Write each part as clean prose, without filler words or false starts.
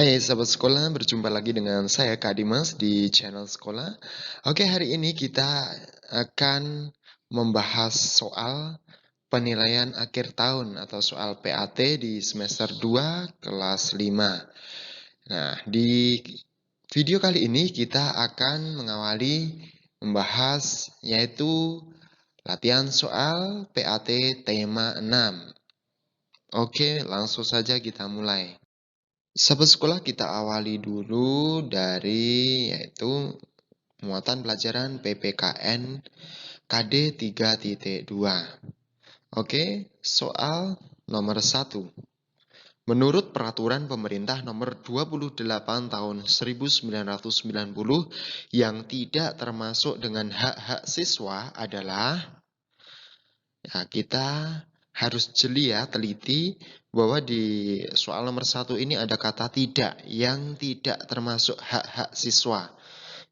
Hai sahabat sekolah, berjumpa lagi dengan saya Kak Dimas di channel sekolah. Oke, hari ini kita akan membahas soal penilaian akhir tahun atau soal PAT di semester 2 kelas 5. Nah, di video kali ini kita akan mengawali membahas yaitu latihan soal PAT tema 6. Oke, langsung saja kita mulai. Sahabat sekolah, kita awali dulu dari yaitu muatan pelajaran PPKN KD 3.2. Oke, soal nomor 1. Menurut peraturan pemerintah nomor 28 tahun 1990 yang tidak termasuk dengan hak-hak siswa adalah, ya, kita harus jeli ya, teliti bahwa di soal nomor 1 ini ada kata tidak yang tidak termasuk hak-hak siswa.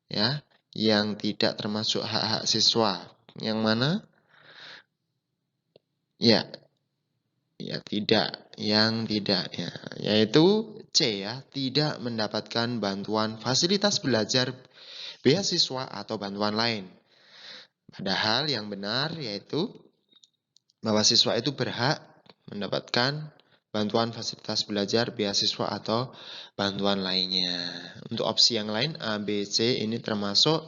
Ya, yang tidak termasuk hak-hak siswa. Yang mana? Ya, yang tidak ya, yaitu C ya, tidak mendapatkan bantuan fasilitas belajar, beasiswa atau bantuan lain. Padahal yang benar yaitu bahwa siswa itu berhak mendapatkan bantuan fasilitas belajar, beasiswa atau bantuan lainnya. Untuk opsi yang lain A, B, C ini termasuk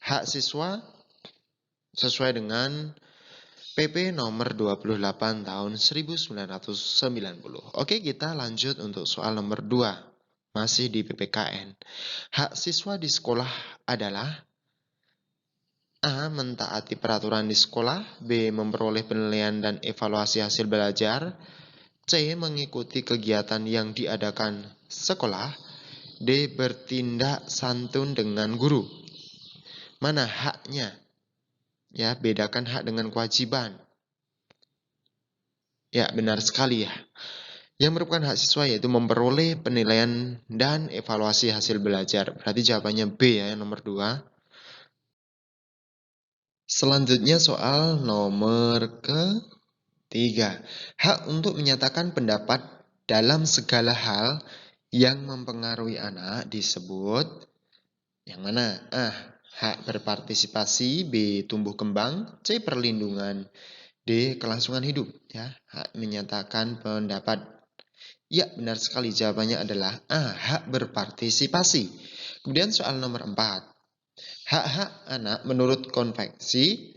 hak siswa sesuai dengan PP nomor 28 tahun 1990. Oke, kita lanjut untuk soal nomor 2. Masih di PPKN. Hak siswa di sekolah adalah A. Mentaati peraturan di sekolah. B. Memperoleh penilaian dan evaluasi hasil belajar. C. Mengikuti kegiatan yang diadakan sekolah. D. Bertindak santun dengan guru. Mana haknya? Ya, bedakan hak dengan kewajiban. Ya, benar sekali ya. Yang merupakan hak siswa yaitu memperoleh penilaian dan evaluasi hasil belajar. Berarti jawabannya B ya, yang nomor 2. Selanjutnya soal nomor ke-3. Hak untuk menyatakan pendapat dalam segala hal yang mempengaruhi anak disebut yang mana? A. Hak berpartisipasi. B. Tumbuh kembang. C. Perlindungan. D. Kelangsungan hidup. Ya, hak menyatakan pendapat. Ya, benar sekali. Jawabannya adalah A. Hak berpartisipasi. Kemudian soal nomor 4. Hak-hak anak menurut konvensi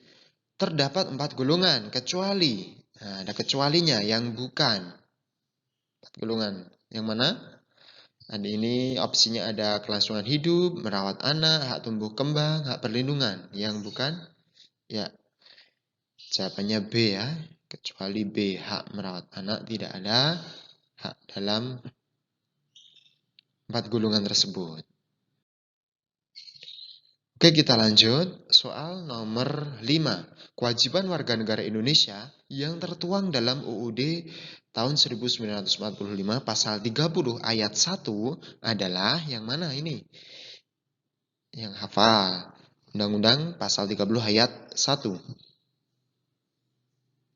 terdapat 4 golongan, kecuali. Nah, ada kecualinya yang bukan. 4 golongan. Yang mana? Ada ini opsinya ada kelangsungan hidup, merawat anak, hak tumbuh kembang, hak perlindungan. Yang bukan? Ya, jawabannya B ya. Kecuali B, hak merawat anak tidak ada hak dalam 4 golongan tersebut. Oke, kita lanjut. Soal nomor 5. Kewajiban warga negara Indonesia yang tertuang dalam UUD tahun 1945 pasal 30 ayat 1 adalah yang mana ini? Yang hafal. Undang-Undang pasal 30 ayat 1.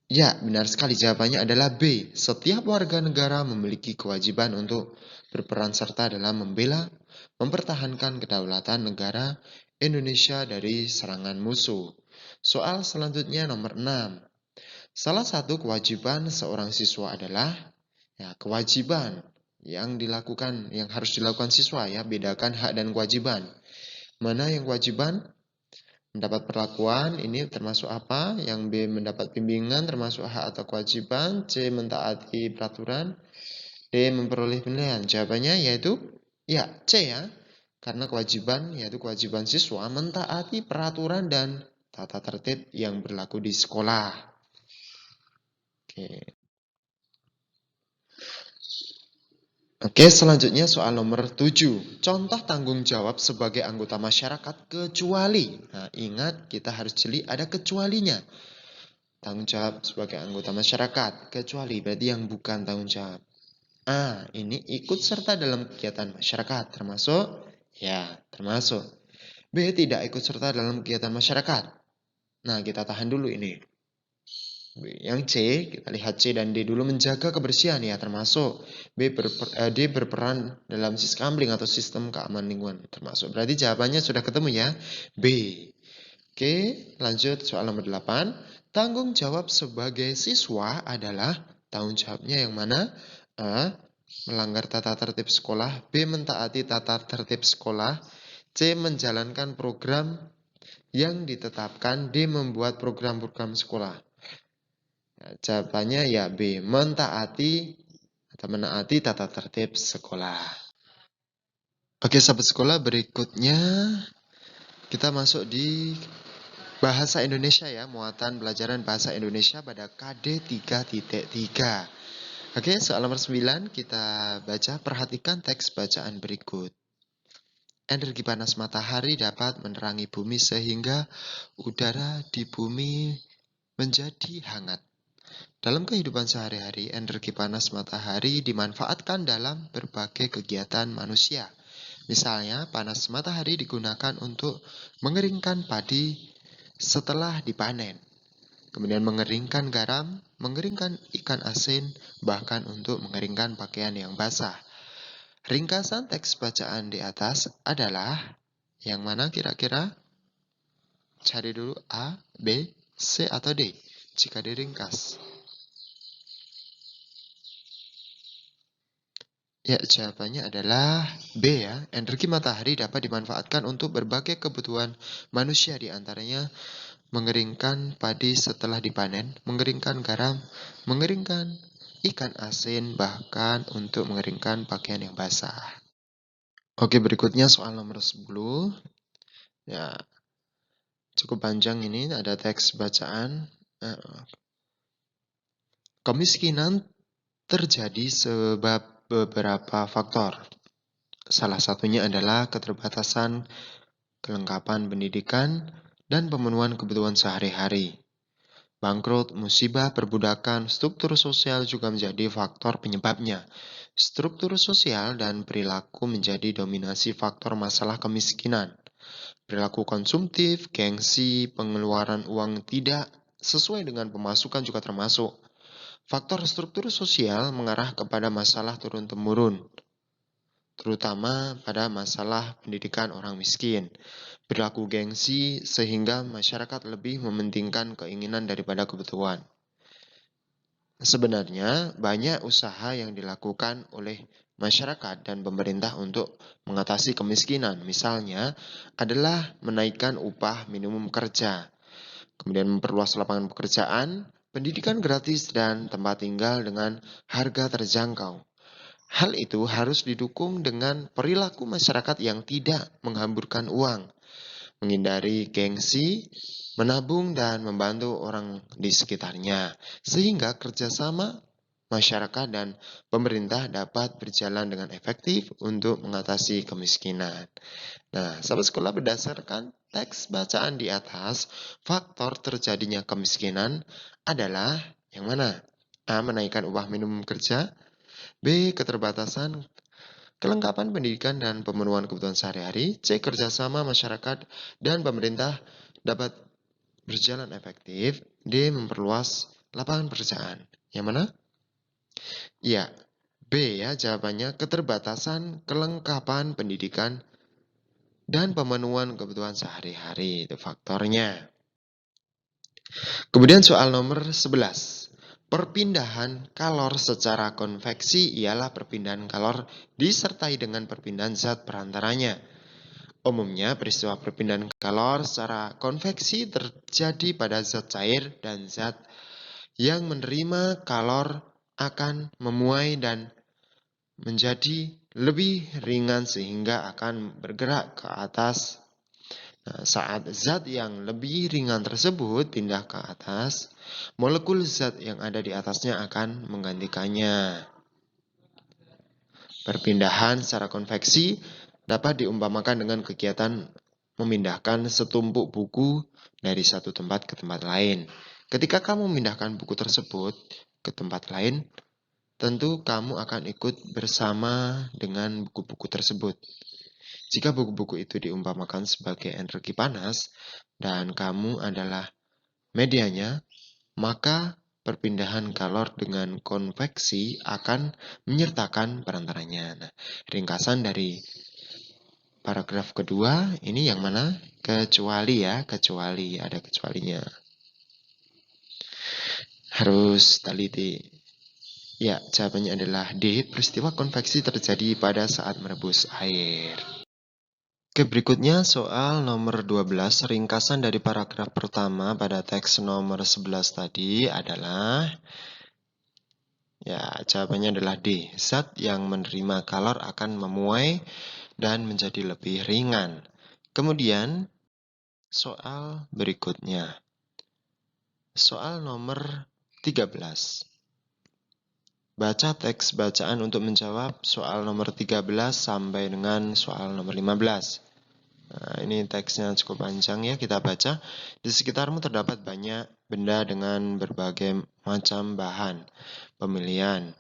Ya, benar sekali. Jawabannya adalah B. Setiap warga negara memiliki kewajiban untuk berperan serta dalam membela, mempertahankan kedaulatan negara Indonesia dari serangan musuh. Soal selanjutnya nomor 6. Salah satu kewajiban seorang siswa adalah kewajiban yang harus dilakukan siswa ya, bedakan hak dan kewajiban. Mana yang kewajiban? Mendapat perlakuan ini termasuk apa? Yang B mendapat bimbingan termasuk hak atau kewajiban. C mentaati peraturan. D memperoleh penilaian. Jawabannya yaitu ya C ya. Karena kewajiban yaitu kewajiban siswa mentaati peraturan dan tata tertib yang berlaku di sekolah. Oke, selanjutnya soal nomor 7. Contoh tanggung jawab sebagai anggota masyarakat kecuali. Nah, ingat kita harus jeli ada kecualinya. Tanggung jawab sebagai anggota masyarakat kecuali berarti yang bukan tanggung jawab. A. Ini ikut serta dalam kegiatan masyarakat termasuk? Ya, termasuk. B. Tidak ikut serta dalam kegiatan masyarakat. Nah, kita tahan dulu ini. Yang C, kita lihat C dan D dulu, menjaga kebersihan ya termasuk. D berperan dalam siskamling atau sistem keamanan lingkungan termasuk. Berarti jawabannya sudah ketemu ya, B. Oke, lanjut soal nomor 8. Tanggung jawab sebagai siswa adalah tanggung jawabnya yang mana? A. Melanggar tata tertib sekolah. B. Mentaati tata tertib sekolah. C. Menjalankan program yang ditetapkan. D. Membuat program-program sekolah. Nah, jawabannya ya B. Mentaati atau menaati tata tertib sekolah. Oke, sahabat sekolah, berikutnya kita masuk di bahasa Indonesia ya, muatan pelajaran bahasa Indonesia pada KD 3.3. Oke, soal nomor 9 kita baca, perhatikan teks bacaan berikut. Energi panas matahari dapat menerangi bumi sehingga udara di bumi menjadi hangat. Dalam kehidupan sehari-hari, energi panas matahari dimanfaatkan dalam berbagai kegiatan manusia. Misalnya, panas matahari digunakan untuk mengeringkan padi setelah dipanen. Kemudian mengeringkan garam, mengeringkan ikan asin, bahkan untuk mengeringkan pakaian yang basah. Ringkasan teks bacaan di atas adalah yang mana kira-kira? Cari dulu A, B, C, atau D jika diringkas. Ya, jawabannya adalah B ya. Energi matahari dapat dimanfaatkan untuk berbagai kebutuhan manusia, di antaranya mengeringkan padi setelah dipanen, mengeringkan garam, mengeringkan ikan asin, bahkan untuk mengeringkan pakaian yang basah. Oke, berikutnya soal nomor 10. Ya, cukup panjang ini, ada teks bacaan. Kemiskinan terjadi sebab beberapa faktor. Salah satunya adalah keterbatasan kelengkapan pendidikan dan pemenuhan kebutuhan sehari-hari. Bangkrut, musibah, perbudakan, struktur sosial juga menjadi faktor penyebabnya. Struktur sosial dan perilaku menjadi dominasi faktor masalah kemiskinan. Perilaku konsumtif, gengsi, pengeluaran uang tidak sesuai dengan pemasukan juga termasuk. Faktor struktur sosial mengarah kepada masalah turun-temurun, terutama pada masalah pendidikan orang miskin. Perilaku gengsi sehingga masyarakat lebih mementingkan keinginan daripada kebutuhan. Sebenarnya banyak usaha yang dilakukan oleh masyarakat dan pemerintah untuk mengatasi kemiskinan. Misalnya adalah menaikkan upah minimum kerja, kemudian memperluas lapangan pekerjaan, pendidikan gratis, dan tempat tinggal dengan harga terjangkau. Hal itu harus didukung dengan perilaku masyarakat yang tidak menghamburkan uang, menghindari gengsi, menabung, dan membantu orang di sekitarnya, sehingga kerjasama masyarakat dan pemerintah dapat berjalan dengan efektif untuk mengatasi kemiskinan. Nah, sahabat sekolah, berdasarkan teks bacaan di atas, faktor terjadinya kemiskinan adalah yang mana? A. Menaikkan upah minimum kerja. B. Keterbatasan kelengkapan pendidikan dan pemenuhan kebutuhan sehari-hari. C. Kerjasama masyarakat dan pemerintah dapat berjalan efektif. D. Memperluas lapangan pekerjaan. Yang mana? Ya, B ya jawabannya, keterbatasan kelengkapan pendidikan dan pemenuhan kebutuhan sehari-hari. Itu faktornya. Kemudian soal nomor 11. Perpindahan kalor secara konveksi ialah perpindahan kalor disertai dengan perpindahan zat perantaranya. Umumnya, peristiwa perpindahan kalor secara konveksi terjadi pada zat cair, dan zat yang menerima kalor akan memuai dan menjadi lebih ringan sehingga akan bergerak ke atas. Nah, saat zat yang lebih ringan tersebut pindah ke atas, molekul zat yang ada di atasnya akan menggantikannya. Perpindahan secara konveksi dapat diumpamakan dengan kegiatan memindahkan setumpuk buku dari satu tempat ke tempat lain. Ketika kamu memindahkan buku tersebut ke tempat lain, tentu kamu akan ikut bersama dengan buku-buku tersebut. Jika buku-buku itu diumpamakan sebagai energi panas dan kamu adalah medianya, maka perpindahan kalor dengan konveksi akan menyertakan perantaranya. Nah, ringkasan dari paragraf kedua ini yang mana? Kecuali ya, kecuali, ada kecualinya. Harus teliti. Ya, jawabannya adalah D. Peristiwa konveksi terjadi pada saat merebus air. Oke, berikutnya soal nomor 12. Ringkasan dari paragraf pertama pada teks nomor 11 tadi adalah, ya, jawabannya adalah D. Zat yang menerima kalor akan memuai dan menjadi lebih ringan. Kemudian, soal berikutnya. Soal nomor 13. Baca teks bacaan untuk menjawab soal nomor 13 sampai dengan soal nomor 15. Nah, ini teksnya cukup panjang ya, kita baca. Di sekitarmu terdapat banyak benda dengan berbagai macam bahan. Pemilihan.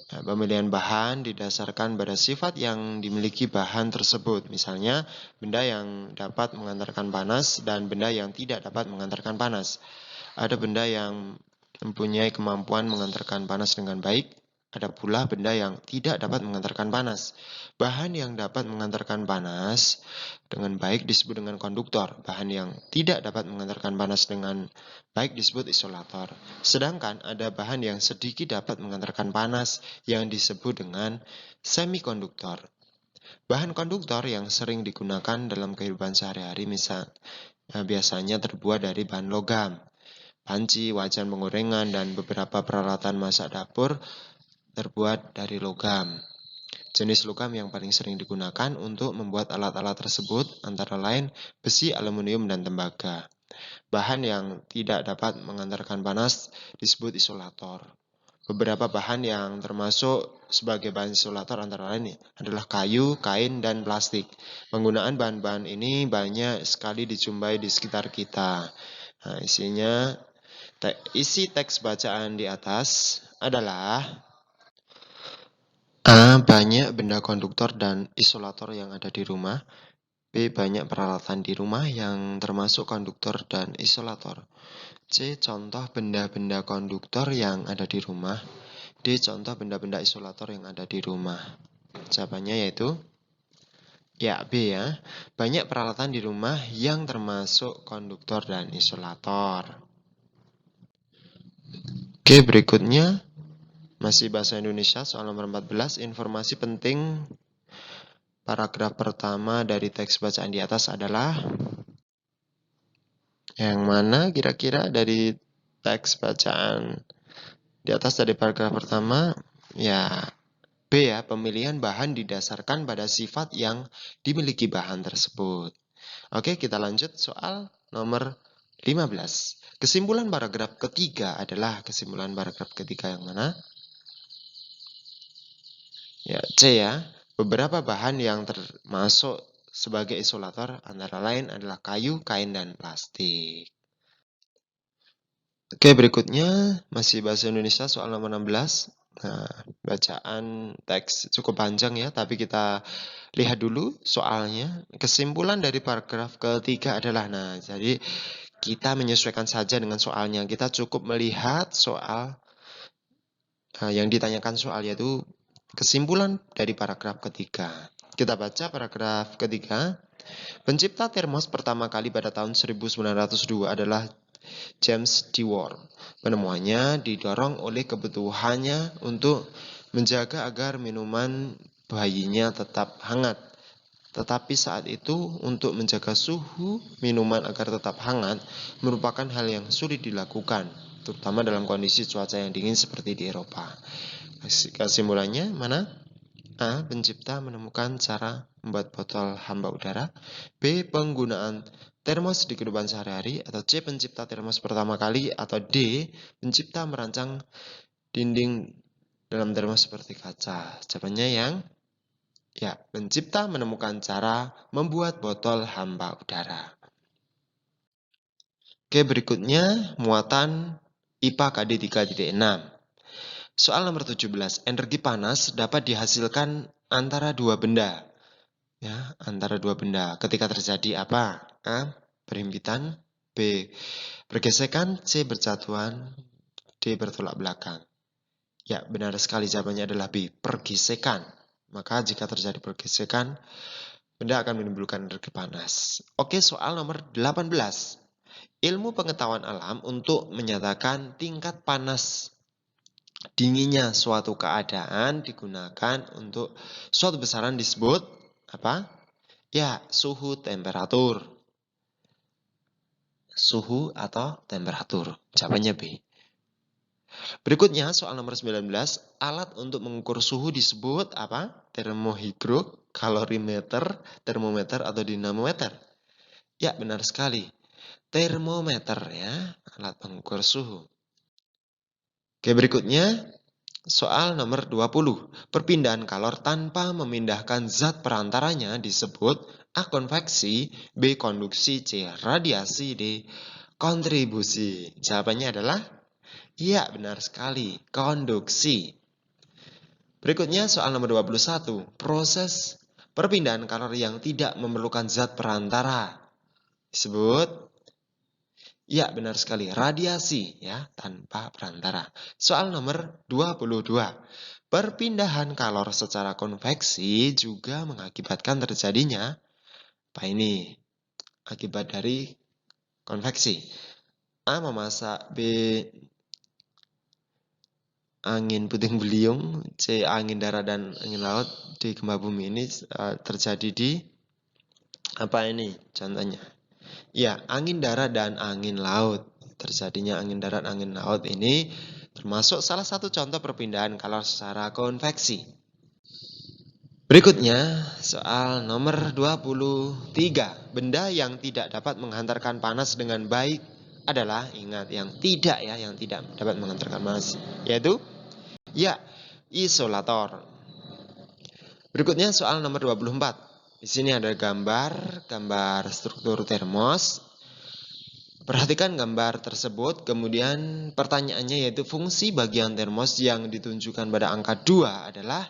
Nah, pemilihan bahan didasarkan pada sifat yang dimiliki bahan tersebut. Misalnya, benda yang dapat mengantarkan panas dan benda yang tidak dapat mengantarkan panas. Ada benda yang mempunyai kemampuan mengantarkan panas dengan baik. Ada pula benda yang tidak dapat mengantarkan panas. Bahan yang dapat mengantarkan panas dengan baik disebut dengan konduktor. Bahan yang tidak dapat mengantarkan panas dengan baik disebut isolator. Sedangkan ada bahan yang sedikit dapat mengantarkan panas yang disebut dengan semikonduktor. Bahan konduktor yang sering digunakan dalam kehidupan sehari-hari biasanya terbuat dari bahan logam. Panci, wajan penggorengan, dan beberapa peralatan masak dapur terbuat dari logam. Jenis logam yang paling sering digunakan untuk membuat alat-alat tersebut antara lain besi, aluminium, dan tembaga. Bahan yang tidak dapat mengantarkan panas disebut isolator. Beberapa bahan yang termasuk sebagai bahan isolator antara lain adalah kayu, kain, dan plastik. Penggunaan bahan-bahan ini banyak sekali dijumpai di sekitar kita. Nah, isi teks bacaan di atas adalah A. Banyak benda konduktor dan isolator yang ada di rumah. B. Banyak peralatan di rumah yang termasuk konduktor dan isolator. C. Contoh benda-benda konduktor yang ada di rumah. D. Contoh benda-benda isolator yang ada di rumah. Jawabannya yaitu ya, B ya. Banyak peralatan di rumah yang termasuk konduktor dan isolator. Oke, berikutnya masih bahasa Indonesia, soal nomor 14, informasi penting paragraf pertama dari teks bacaan di atas adalah yang mana kira-kira dari teks bacaan di atas dari paragraf pertama? Ya, B ya, pemilihan bahan didasarkan pada sifat yang dimiliki bahan tersebut. Oke, kita lanjut soal nomor 15. Kesimpulan paragraf ketiga adalah kesimpulan paragraf ketiga yang mana? Ya, C ya. Beberapa bahan yang termasuk sebagai isolator antara lain adalah kayu, kain, dan plastik. Oke, berikutnya masih bahasa Indonesia soal nomor 16. Nah, bacaan teks cukup panjang ya, tapi kita lihat dulu soalnya. Kesimpulan dari paragraf ketiga adalah, nah, jadi kita menyesuaikan saja dengan soalnya. Kita cukup melihat soal yang ditanyakan soal, yaitu kesimpulan dari paragraf ketiga. Kita baca paragraf ketiga. Pencipta termos pertama kali pada tahun 1902 adalah James Dewar. Penemuannya didorong oleh kebutuhannya untuk menjaga agar minuman bayinya tetap hangat. Tetapi saat itu untuk menjaga suhu minuman agar tetap hangat merupakan hal yang sulit dilakukan, terutama dalam kondisi cuaca yang dingin seperti di Eropa. Kesimpulannya mana? A. Pencipta menemukan cara membuat botol hamba udara. B. Penggunaan termos di kehidupan sehari-hari. Atau C. Pencipta termos pertama kali. Atau D. Pencipta merancang dinding dalam termos seperti kaca. Jawabannya yang ya, pencipta menemukan cara membuat botol hamba udara. Oke, berikutnya muatan IPA KD 3.6. Soal nomor 17. Energi panas dapat dihasilkan antara dua benda. Ya, antara dua benda. Ketika terjadi apa? A. Perhimpitan. B. Pergesekan. C. Berjatuhan. D. D. Bertolak belakang. Ya, benar sekali, jawabannya adalah B. Pergesekan. Maka jika terjadi pergesekan, benda akan menimbulkan energi panas. Oke, soal nomor 18. Ilmu pengetahuan alam untuk menyatakan tingkat panas dinginnya suatu keadaan digunakan untuk suatu besaran disebut apa? Ya, suhu temperatur. Suhu atau temperatur. Jawabannya B. Berikutnya soal nomor 19, alat untuk mengukur suhu disebut apa? Termohigrok, kalorimeter, termometer atau dinamometer. Ya, benar sekali. Termometer ya, alat pengukur suhu. Oke, berikutnya soal nomor 20. Perpindahan kalor tanpa memindahkan zat perantaranya disebut A. Konveksi, B. Konduksi, C. Radiasi, D. Kontribusi. Jawabannya adalah iya, benar sekali. Konduksi. Berikutnya soal nomor 21. Proses perpindahan kalor yang tidak memerlukan zat perantara disebut ya, benar sekali. Radiasi ya, tanpa perantara. Soal nomor 22. Perpindahan kalor secara konveksi juga mengakibatkan terjadinya apa ini? Akibat dari konveksi. A. Memasak, B. Angin puting beliung, C. Angin darat dan angin laut, D. Gempa bumi. Ini terjadi di apa ini contohnya? Ya, angin darat dan angin laut. Terjadinya angin darat, angin laut ini termasuk salah satu contoh perpindahan kalor secara konveksi. Berikutnya, soal nomor 23. Benda yang tidak dapat menghantarkan panas dengan baik adalah, ingat, yang tidak dapat menghantarkan panas, yaitu ya, isolator. Berikutnya soal nomor 24. Di sini ada gambar struktur termos. Perhatikan gambar tersebut, kemudian pertanyaannya yaitu fungsi bagian termos yang ditunjukkan pada angka 2 adalah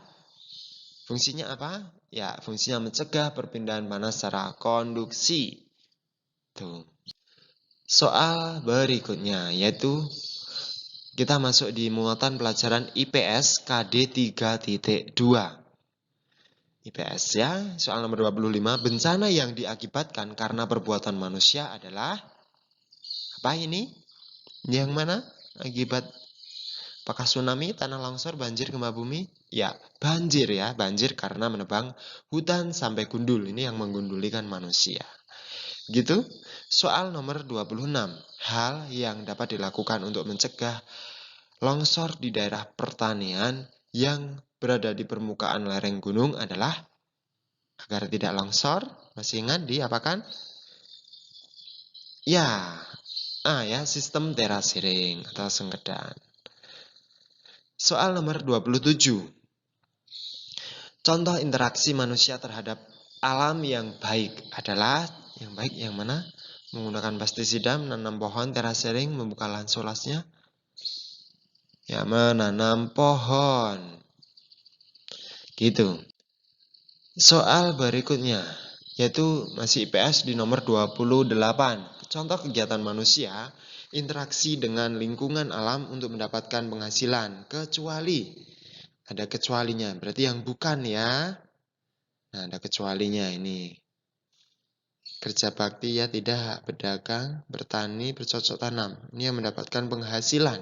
fungsinya apa? Ya, fungsinya mencegah perpindahan panas secara konduksi. Tuh. Soal berikutnya yaitu kita masuk di muatan pelajaran IPS KD 3.2. IPS ya, soal nomor 25, bencana yang diakibatkan karena perbuatan manusia adalah apa ini? Yang mana? Akibat apakah tsunami, tanah longsor, banjir, gempa bumi? Ya, banjir ya, banjir karena menebang hutan sampai gundul. Ini yang menggundulikan manusia. Gitu. Soal nomor 26, hal yang dapat dilakukan untuk mencegah longsor di daerah pertanian yang berada di permukaan lereng gunung adalah agar tidak longsor. Masih ingat di apa kan? Ya, ya, sistem terasering atau sengkedan. Soal nomor 27. Contoh interaksi manusia terhadap alam yang baik adalah yang baik yang mana? Menggunakan pestisida, menanam pohon, terasering, membuka lahan luasnya. Ya, menanam pohon. Gitu. Soal berikutnya yaitu masih IPS di nomor 28. Contoh kegiatan manusia, interaksi dengan lingkungan alam untuk mendapatkan penghasilan, kecuali ada kecualinya, berarti yang bukan ya. Nah, ada kecualinya ini. Kerja bakti ya tidak, berdagang, bertani, bercocok tanam. Ini yang mendapatkan penghasilan.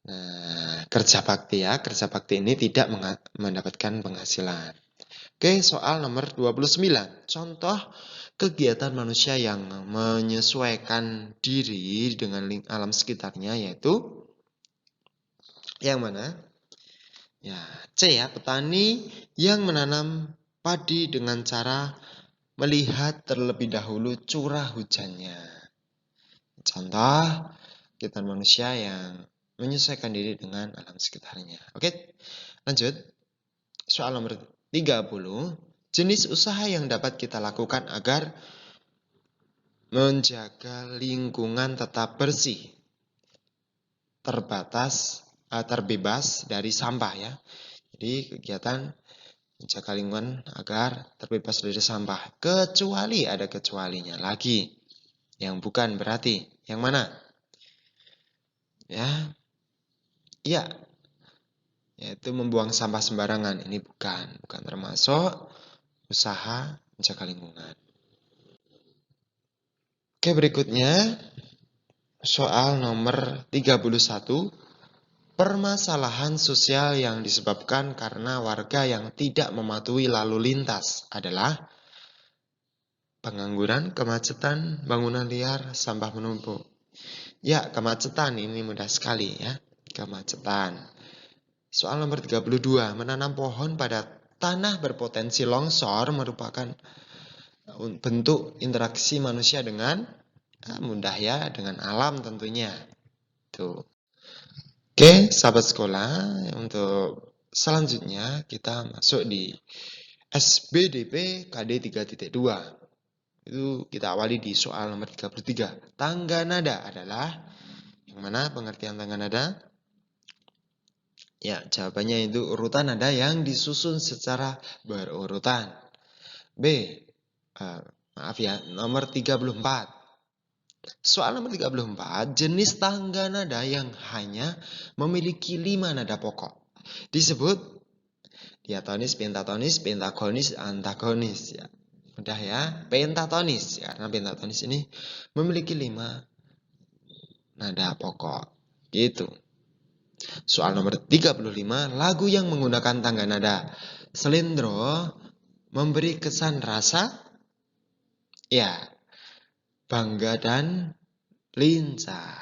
Nah, kerja bakti ya, kerja bakti ini tidak mendapatkan penghasilan. Oke, soal nomor 29. Contoh kegiatan manusia yang menyesuaikan diri dengan alam sekitarnya yaitu yang mana? Ya, C ya, petani yang menanam padi dengan cara melihat terlebih dahulu curah hujannya. Contoh kegiatan manusia yang menyesuaikan diri dengan alam sekitarnya. Oke, lanjut. Soal nomor 30. Jenis usaha yang dapat kita lakukan agar menjaga lingkungan tetap bersih, terbebas dari sampah ya. Jadi kegiatan menjaga lingkungan agar terbebas dari sampah. Kecuali ada kecualinya lagi. Yang bukan berarti. Yang mana? Ya, iya, yaitu membuang sampah sembarangan. Ini bukan termasuk usaha menjaga lingkungan. Oke, berikutnya soal nomor 31. Permasalahan sosial yang disebabkan karena warga yang tidak mematuhi lalu lintas adalah pengangguran, kemacetan, bangunan liar, sampah menumpuk. Ya, kemacetan ini mudah sekali ya. Kemacetan. Soal nomor 32, menanam pohon pada tanah berpotensi longsor merupakan bentuk interaksi manusia dengan mudah ya, dengan alam tentunya. Tuh. Oke, sahabat sekolah, untuk selanjutnya kita masuk di SBDP KD 3.2. Itu kita awali di soal nomor 33. Tangga nada adalah yang mana pengertian tangga nada? Ya, jawabannya itu urutan nada yang disusun secara berurutan. B. Maaf ya, nomor 34. Soal nomor 34, jenis tangga nada yang hanya memiliki 5 nada pokok disebut diatonis, pentatonis, pentagonis, antagonis ya. Mudah ya, pentatonis ya, karena pentatonis ini memiliki 5 nada pokok. Gitu. Soal nomor 35, lagu yang menggunakan tangga nada selendro memberi kesan rasa ya, bangga dan lincah.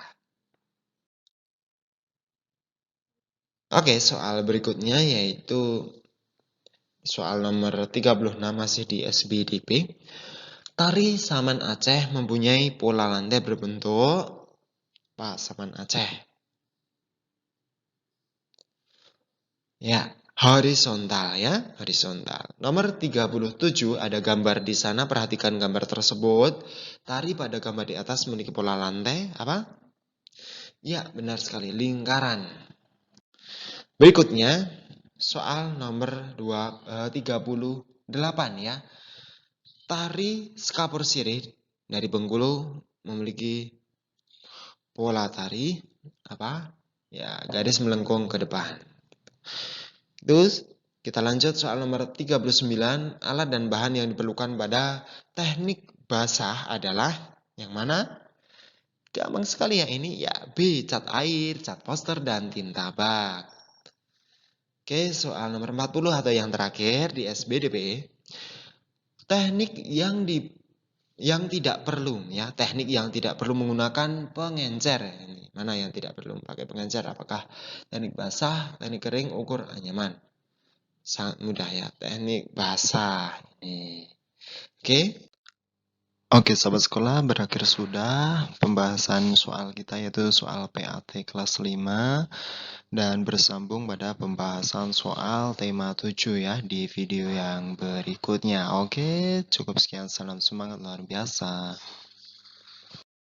Oke, soal berikutnya yaitu soal nomor 36 masih di SBDP. Tari Saman Aceh mempunyai pola lantai berbentuk Saman Aceh. Ya, horizontal ya, horizontal. Nomor 37 ada gambar di sana, perhatikan gambar tersebut. Tari pada gambar di atas memiliki pola lantai apa? Ya, benar sekali, lingkaran. Berikutnya, soal nomor 38 ya. Tari Skapur Sirih dari Bengkulu memiliki pola tari apa? Ya, garis melengkung ke depan. Terus kita lanjut soal nomor 39. Alat dan bahan yang diperlukan pada teknik basah adalah yang mana? Gampang sekali ya ini ya. B. Cat air, cat poster, dan tinta bak. Oke, soal nomor 40 atau yang terakhir di SBDP. Teknik yang tidak perlu ya, teknik yang tidak perlu menggunakan pengencer. Ini mana yang tidak perlu pakai pengencer? Apakah teknik basah, teknik kering, ukur anyaman? Sangat mudah ya, teknik basah ini. Oke. Oke, sahabat sekolah, berakhir sudah pembahasan soal kita yaitu soal PAT kelas 5 dan bersambung pada pembahasan soal tema 7 ya di video yang berikutnya. Oke, cukup sekian, salam semangat luar biasa.